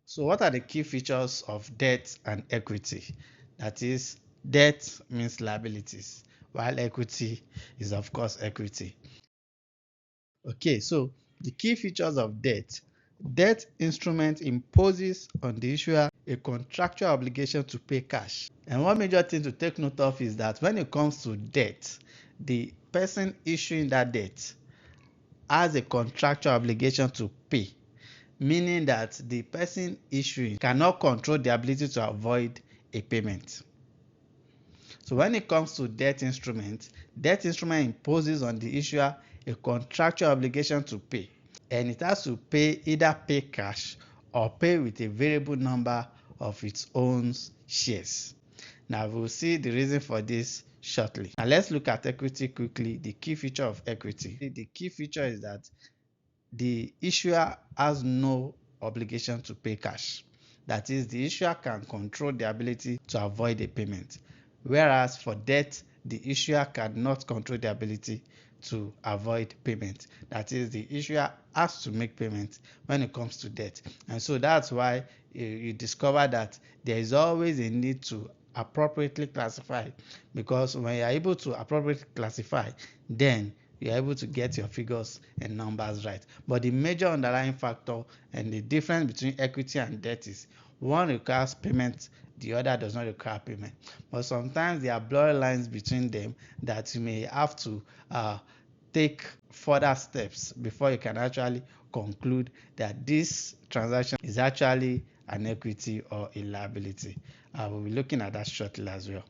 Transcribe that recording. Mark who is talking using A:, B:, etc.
A: So what are the key features of debt and equity? That is, debt means liabilities, while equity is of course equity. Okay, so the key features of debt. Debt instrument imposes on the issuer a contractual obligation to pay cash. And one major thing to take note of is that when it comes to debt, the person issuing that debt has a contractual obligation to pay, meaning that the person issuing cannot control the ability to avoid a payment. So when it comes to debt instrument imposes on the issuer a contractual obligation to pay, and it has to pay either pay cash or pay with a variable number of its own shares. Now we'll see the reason for this shortly. Now let's look at equity quickly. The key feature of equity. The key feature is that the issuer has no obligation to pay cash. That is, the issuer can control the ability to avoid a payment. Whereas for debt, the issuer cannot control the ability to avoid payment. That is, the issuer has to make payment when it comes to debt. And so that's why you discover that there is always a need to appropriately classify, because when you are able to appropriately classify, then you're able to get your figures and numbers right. But the major underlying factor and the difference between equity and debt is one requires payment, the other does not require payment. But sometimes there are blurry lines between them that you may have to take further steps before you can actually conclude that this transaction is actually an equity or a liability. We'll be looking at that shortly as well.